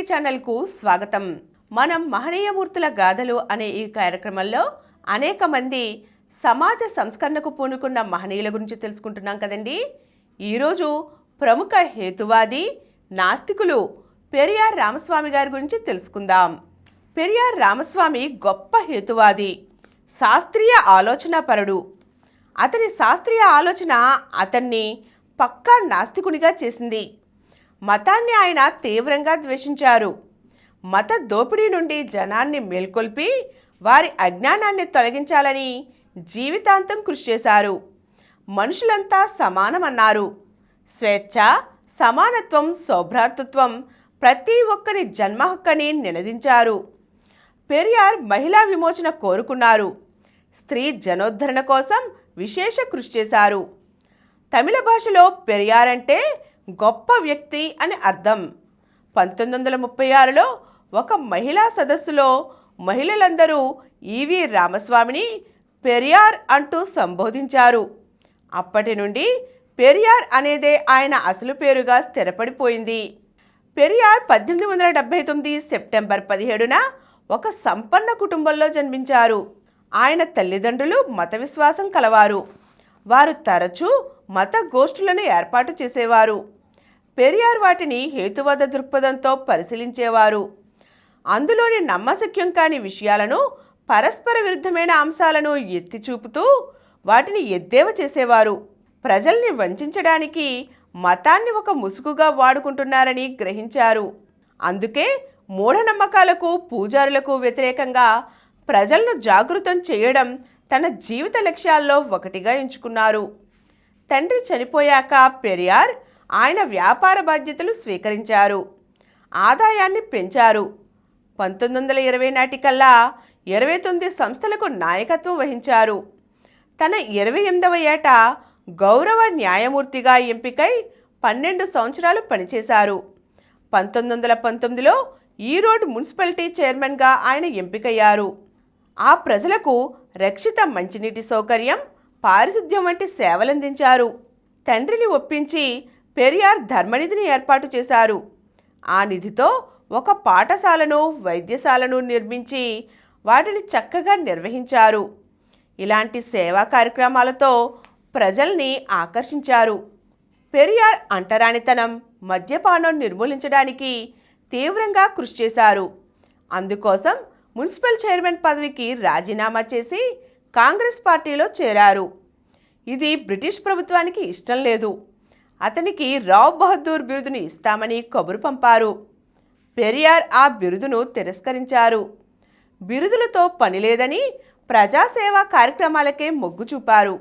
TV ఛానల్కు స్వాగతం. మనం మహనీయమూర్తుల గాథలు అనే ఈ కార్యక్రమంలో అనేక మంది సమాజ సంస్కరణకు పూనుకున్న మహనీయుల గురించి తెలుసుకుంటున్నాం కదండి. ఈరోజు ప్రముఖ హేతువాది నాస్తికులు పెరియార్ రామస్వామి గారి గురించి తెలుసుకుందాం. పెరియార్ రామస్వామి గొప్ప హేతువాది, శాస్త్రీయ ఆలోచనాపరుడు. అతని శాస్త్రీయ ఆలోచన అతన్ని పక్కా నాస్తికునిగా చేసింది. మతాన్ని ఆయన తీవ్రంగా ద్వేషించారు. మత దోపిడీ నుండి జనాన్ని మేల్కొల్పి వారి అజ్ఞానాన్ని తొలగించాలని జీవితాంతం కృషి చేశారు. మనుషులంతా సమానమన్నారు. స్వేచ్ఛ, సమానత్వం, సౌభ్రాతృత్వం ప్రతి ఒక్కరి జన్మ హక్కని నినదించారు. పెరియార్ మహిళా విమోచన కోరుకున్నారు. స్త్రీ జనోద్ధరణ కోసం విశేష కృషి చేశారు. తమిళ భాషలో పెరియార్ అంటే గొప్ప వ్యక్తి అని అర్థం. 1936లో ఒక మహిళా సదస్సులో మహిళలందరూ ఈవి రామస్వామిని పెరియార్ అంటూ సంబోధించారు. అప్పటి నుండి పెరియార్ అనేదే ఆయన అసలు పేరుగా స్థిరపడిపోయింది. పెరియార్ 1879 సెప్టెంబర్ 17న ఒక సంపన్న కుటుంబంలో జన్మించారు. ఆయన తల్లిదండ్రులు మత విశ్వాసం కలవారు. వారు తరచూ మత గోష్ఠులను ఏర్పాటు చేసేవారు. పెరియార్ వాటిని హేతువాద దృక్పథంతో పరిశీలించేవారు. అందులోని నమ్మశక్యం కాని విషయాలను, పరస్పర విరుద్ధమైన అంశాలను ఎత్తి చూపుతూ వాటిని ఎద్దేవా చేసేవారు. ప్రజల్ని వంచడానికి మతాన్ని ఒక ముసుగుగా వాడుకుంటున్నారని గ్రహించారు. అందుకే మూఢనమ్మకాలకు, పూజారులకు వ్యతిరేకంగా ప్రజలను జాగృతం చేయడం తన జీవిత లక్ష్యాల్లో ఒకటిగా ఎంచుకున్నారు. తండ్రి చనిపోయాక పెరియార్ ఆయన వ్యాపార బాధ్యతలు స్వీకరించారు. ఆదాయాన్ని పెంచారు. 1920 నాటికల్లా 29 సంస్థలకు నాయకత్వం వహించారు. తన 28వ ఏట గౌరవ న్యాయమూర్తిగా ఎంపికై 12 సంవత్సరాలు పనిచేశారు. 1919లో ఈరోడ్ మున్సిపాలిటీ చైర్మన్గా ఆయన ఎంపికయ్యారు. ఆ ప్రజలకు రక్షిత మంచినీటి సౌకర్యం, పారిశుద్ధ్యం వంటి సేవలందించారు. తండ్రిని ఒప్పించి పెరియార్ ధర్మనిధిని ఏర్పాటు చేశారు. ఆ నిధితో ఒక పాఠశాలను, వైద్యశాలను నిర్మించి వాటిని చక్కగా నిర్వహించారు. ఇలాంటి సేవా కార్యక్రమాలతో ప్రజల్ని ఆకర్షించారు. పెరియార్ అంటరానితనం, మద్యపానం నిర్మూలించడానికి తీవ్రంగా కృషి చేశారు. అందుకోసం మున్సిపల్ చైర్మన్ పదవికి రాజీనామా చేసి కాంగ్రెస్ పార్టీలో చేరారు. ఇది బ్రిటిష్ ప్రభుత్వానికి ఇష్టం లేదు. అతనికి రావ్ బహదూర్ బిరుదును ఇస్తామని కబురు పంపారు. పెరియార్ ఆ బిరుదును తిరస్కరించారు. బిరుదులతో పనిలేదని ప్రజాసేవా కార్యక్రమాలకే మొగ్గు చూపారు.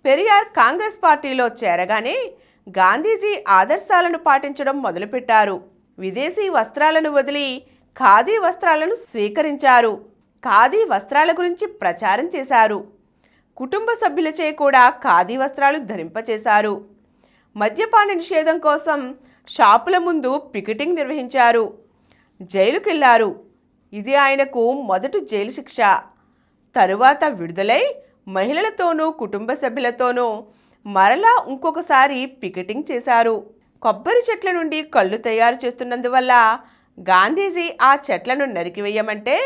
పెరియార్ కాంగ్రెస్ పార్టీలో చేరగానే గాంధీజీ ఆదర్శాలను పాటించడం మొదలుపెట్టారు. విదేశీ వస్త్రాలను వదిలి ఖాదీ వస్త్రాలను స్వీకరించారు. ఖాదీ వస్త్రాల గురించి ప్రచారం చేశారు. కుటుంబ సభ్యులచే కూడా ఖాదీ వస్త్రాలు ధరింపచేశారు. మద్యపాన నిషేధం కోసం షాపుల ముందు పికెటింగ్ నిర్వహించారు. జైలుకెళ్లారు. ఇది ఆయనకు మొదటి జైలు శిక్ష. తరువాత విడుదలై మహిళలతోనూ కుటుంబ సభ్యులతోనూ మరలా ఇంకొకసారి పికెటింగ్ చేశారు. కొబ్బరి చెట్ల నుండి కళ్ళు తయారు చేస్తున్నందువల్ల గాంధీజీ ఆ చెట్లను నరికివేయమంటే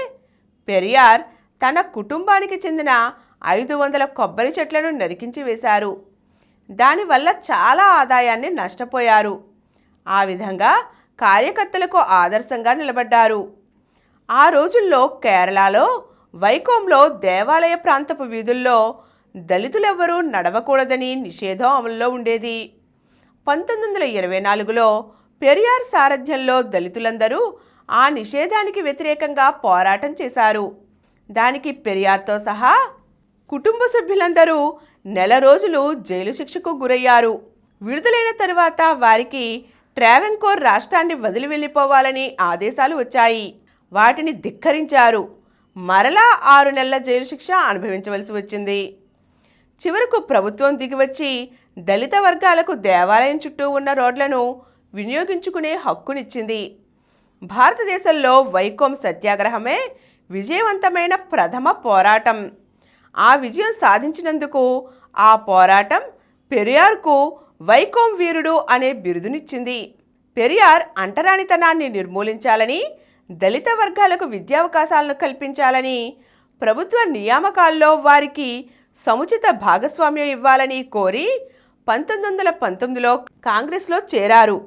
పెరియార్ తన కుటుంబానికి చెందిన 500 కొబ్బరి చెట్లను నరికించి వేశారు. దానివల్ల చాలా ఆదాయాన్ని నష్టపోయారు. ఆ విధంగా కార్యకర్తలకు ఆదర్శంగా నిలబడ్డారు. ఆ రోజుల్లో కేరళలో వైకోంలో దేవాలయ ప్రాంతపు వీధుల్లో దళితులెవ్వరూ నడవకూడదని నిషేధం అమల్లో ఉండేది. 1924లో పెరియార్ సారథ్యంలో దళితులందరూ ఆ నిషేధానికి వ్యతిరేకంగా పోరాటం చేశారు. దానికి పెరియార్తో సహా కుటుంబ సభ్యులందరూ నెల రోజులు జైలు శిక్షకు గురయ్యారు. విడుదలైన తరువాత వారికి ట్రావెన్కోర్ రాష్ట్రాన్ని వదిలి వెళ్ళిపోవాలని ఆదేశాలు వచ్చాయి. వాటిని ధిక్కరించారు. మరలా 6 నెలల జైలు శిక్ష అనుభవించవలసి వచ్చింది. చివరకు ప్రభుత్వం దిగివచ్చి దళిత వర్గాలకు దేవాలయం చుట్టూ ఉన్న రోడ్లను వినియోగించుకునే హక్కునిచ్చింది. భారతదేశంలో వైకోం సత్యాగ్రహమే విజయవంతమైన ప్రథమ పోరాటం. ఆ విజయం సాధించినందుకు ఆ పోరాటం పెరియార్కు వైకోం వీరుడు అనే బిరుదునిచ్చింది. పెరియార్ అంటరానితనాన్ని నిర్మూలించాలని, దళిత వర్గాలకు విద్యావకాశాలను కల్పించాలని, ప్రభుత్వ నియామకాల్లో వారికి సముచిత భాగస్వామ్యం ఇవ్వాలని కోరి 1919లో కాంగ్రెస్లో చేరారు.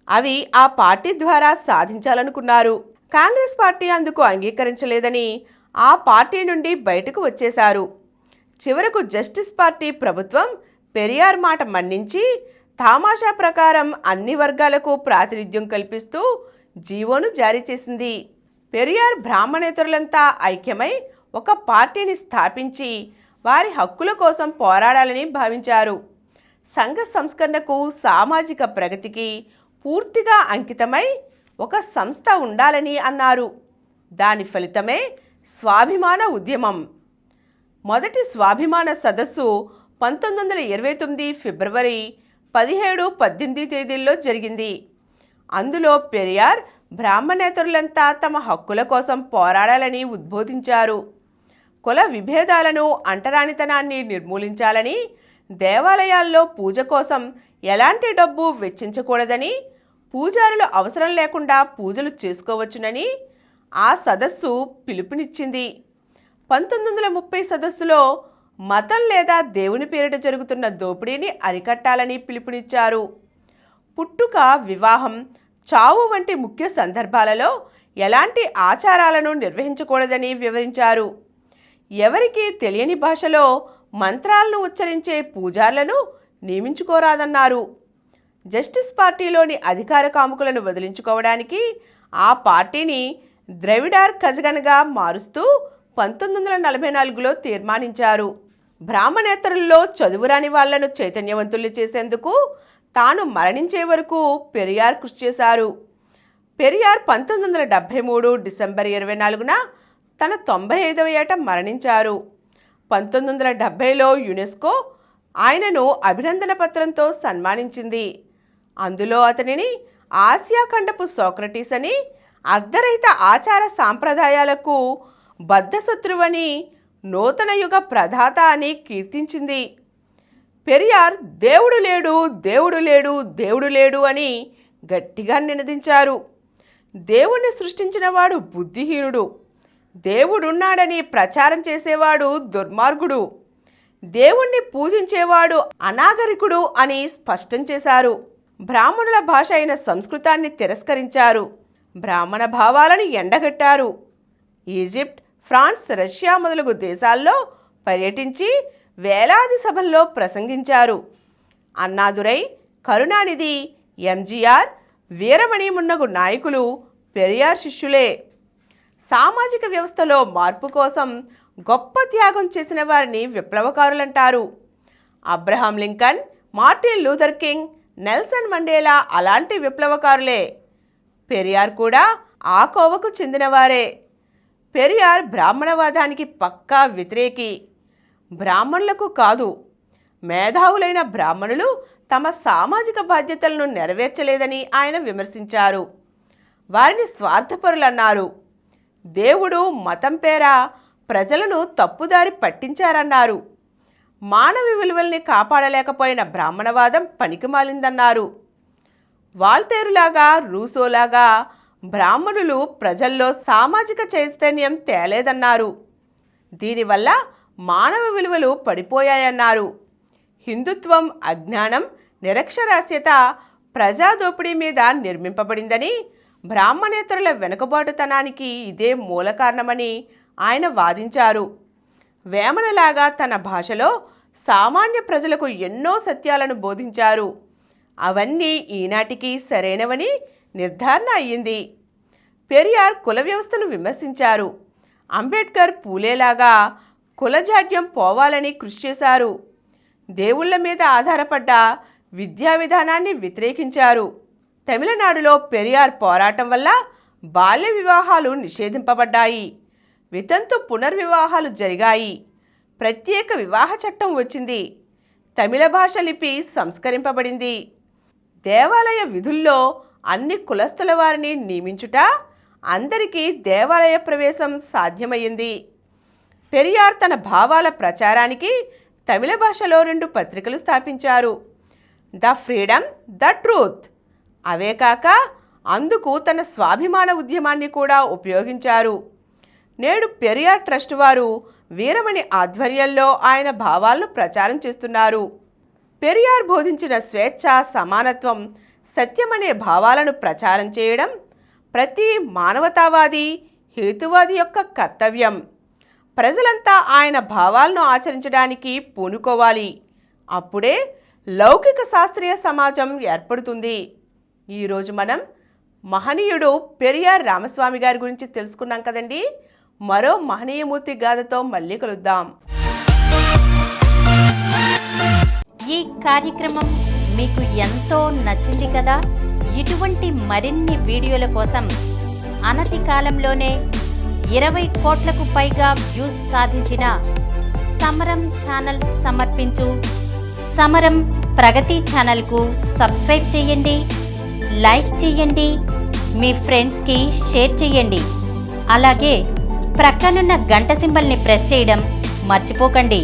అవి ఆ పార్టీ ద్వారా సాధించాలనుకున్నారు. కాంగ్రెస్ పార్టీ అందుకు అంగీకరించలేదని ఆ పార్టీ నుండి బయటకు వచ్చేశారు. చివరకు జస్టిస్ పార్టీ ప్రభుత్వం పెరియార్ మాట మన్నించి తామాషా ప్రకారం అన్ని వర్గాలకు ప్రాతినిధ్యం కల్పిస్తూ జీవోను జారీ చేసింది. పెరియార్ బ్రాహ్మణేతరులంతా ఐక్యమై ఒక పార్టీని స్థాపించి వారి హక్కుల కోసం పోరాడాలని భావించారు. సంఘ సంస్కరణకు, సామాజిక ప్రగతికి పూర్తిగా అంకితమై ఒక సంస్థ ఉండాలని అన్నారు. దాని ఫలితమే స్వాభిమాన ఉద్యమం. మొదటి స్వాభిమాన సదస్సు 1929 ఫిబ్రవరి 17, 18 తేదీల్లో జరిగింది. అందులో పెరియార్ బ్రాహ్మణేతరులంతా తమ హక్కుల కోసం పోరాడాలని ఉద్బోధించారు. కుల విభేదాలను, అంటరానితనాన్ని నిర్మూలించాలని, దేవాలయాల్లో పూజ కోసం ఎలాంటి డబ్బు వెచ్చించకూడదని, పూజారులు అవసరం లేకుండా పూజలు చేసుకోవచ్చునని ఆ సదస్సు పిలుపునిచ్చింది. 1930 సదస్సులో మతం లేదా దేవుని పేరిట జరుగుతున్న దోపిడీని అరికట్టాలని పిలుపునిచ్చారు. పుట్టుక, వివాహం, చావు వంటి ముఖ్య సందర్భాలలో ఎలాంటి ఆచారాలను నిర్వహించకూడదని వివరించారు. ఎవరికీ తెలియని భాషలో మంత్రాలను ఉచ్చరించే పూజార్లను నియమించుకోరాదన్నారు. జస్టిస్ పార్టీలోని అధికార కాముకులను వదిలించుకోవడానికి ఆ పార్టీని ద్రవిడార్ కజగన్గా మారుస్తూ 1944లో తీర్మానించారు. బ్రాహ్మణేతరుల్లో చదువురాని వాళ్లను చైతన్యవంతుల్ని చేసేందుకు తాను మరణించే వరకు పెరియార్ కృషి చేశారు. పెరియార్ 1973 డిసెంబర్ 24న తన 95వ ఏట మరణించారు. 1970లో యునెస్కో ఆయనను అభినందన పత్రంతో సన్మానించింది. అందులో అతనిని ఆసియా ఖండపు సోక్రటీస్ అని, అర్ధరహిత ఆచార సాంప్రదాయాలకు బద్ధశత్రువని, నూతన యుగ ప్రదాత అని కీర్తించింది. పెరియార్ దేవుడు లేడు, దేవుడు లేడు, దేవుడు లేడు అని గట్టిగా నినదించారు. దేవుణ్ణి సృష్టించినవాడు బుద్ధిహీనుడు, దేవుడున్నాడని ప్రచారం చేసేవాడు దుర్మార్గుడు, దేవుణ్ణి పూజించేవాడు అనాగరికుడు అని స్పష్టం చేశారు. బ్రాహ్మణుల భాష అయిన సంస్కృతాన్ని తిరస్కరించారు. బ్రాహ్మణ భావాలను ఎండగట్టారు. ఈజిప్ట్, ఫ్రాన్స్, రష్యా మొదలగు దేశాల్లో పర్యటించి వేలాది సభల్లో ప్రసంగించారు. అన్నాదురై, కరుణానిధి, ఎంజీఆర్, వీరమణి మున్నగు నాయకులు పెరియార్ శిష్యులే. సామాజిక వ్యవస్థలో మార్పు కోసం గొప్ప త్యాగం చేసిన వారిని విప్లవకారులంటారు. Abraham Lincoln, Martin Luther King, Nelson Mandela అలాంటి విప్లవకారులే. పెరియార్ కూడా ఆ కోవకు చెందినవారే. పెరియార్ బ్రాహ్మణవాదానికి పక్కా వ్యతిరేకి. బ్రాహ్మణులకు కాదు, మేధావులైన బ్రాహ్మణులు తమ సామాజిక బాధ్యతలను నెరవేర్చలేదని ఆయన విమర్శించారు. వారిని స్వార్థపరులన్నారు. దేవుడు, మతం పేర ప్రజలను తప్పుదారి పట్టించారన్నారు. మానవ విలువల్ని కాపాడలేకపోయిన బ్రాహ్మణవాదం పనికిమాలిందన్నారు. వాల్తేరులాగా, రూసోలాగా బ్రాహ్మణులు ప్రజల్లో సామాజిక చైతన్యం తేలేదన్నారు. దీనివల్ల మానవ విలువలు పడిపోయాయన్నారు. హిందుత్వం అజ్ఞానం, నిరక్షరాస్యత, ప్రజాదోపిడీ మీద నిర్మింపబడిందని, బ్రాహ్మణేతరుల వెనుకబాటుతనానికి ఇదే మూల కారణమని ఆయన వాదించారు. వేమనలాగా తన భాషలో సామాన్య ప్రజలకు ఎన్నో సత్యాలను బోధించారు. అవన్నీ ఈనాటికి సరైనవని నిర్ధారణ అయ్యింది. పెరియార్ కుల వ్యవస్థను విమర్శించారు. అంబేద్కర్, పూలేలాగా కులజాడ్యం పోవాలని కృషి చేశారు. దేవుళ్ల మీద ఆధారపడ్డ విద్యా విధానాన్ని వ్యతిరేకించారు. తమిళనాడులో పెరియార్ పోరాటం వల్ల బాల్య వివాహాలు నిషేధింపబడ్డాయి. వితంతు పునర్వివాహాలు జరిగాయి. ప్రత్యేక వివాహ చట్టం వచ్చింది. తమిళ భాష లిపి సంస్కరింపబడింది. దేవాలయ విధుల్లో అన్ని కులస్తుల వారిని నియమించుట, అందరికీ దేవాలయ ప్రవేశం సాధ్యమయ్యింది. పెరియార్ తన భావాల ప్రచారానికి తమిళ భాషలో 2 పత్రికలు స్థాపించారు. The freedom, the truth. అవే కాక అందుకు తన స్వాభిమాన ఉద్యమాన్ని కూడా ఉపయోగించారు. నేడు పెరియార్ ట్రస్ట్ వారు వీరమణి ఆధ్వర్యంలో ఆయన భావాలను ప్రచారం చేస్తున్నారు. పెరియార్ బోధించిన స్వేచ్ఛ, సమానత్వం, సత్యమనే భావాలను ప్రచారం చేయడం ప్రతి మానవతావాది, హేతువాది యొక్క కర్తవ్యం. ప్రజలంతా ఆయన భావాలను ఆచరించడానికి పూనుకోవాలి. అప్పుడే లౌకిక శాస్త్రీయ సమాజం ఏర్పడుతుంది. ఈరోజు మనం మహనీయుడు పెరియార్ రామస్వామి గారి గురించి తెలుసుకున్నాం కదండి. మరో మహనీయమూర్తి గాథతో మళ్ళీ కలుద్దాం. ఈ కార్యక్రమం మీకు ఎంతో నచ్చింది కదా. ఇటువంటి మరిన్ని వీడియోల కోసం అనతి కాలంలోనే 20 కోట్లకు పైగా వ్యూస్ సాధించిన సమరం ఛానల్ సమర్పించు సమరం ప్రగతి ఛానల్కు సబ్స్క్రైబ్ చేయండి, లైక్ చేయండి, మీ ఫ్రెండ్స్కి షేర్ చేయండి. అలాగే ప్రక్కనున్న గంట సింబల్ని ప్రెస్ చేయడం మర్చిపోకండి.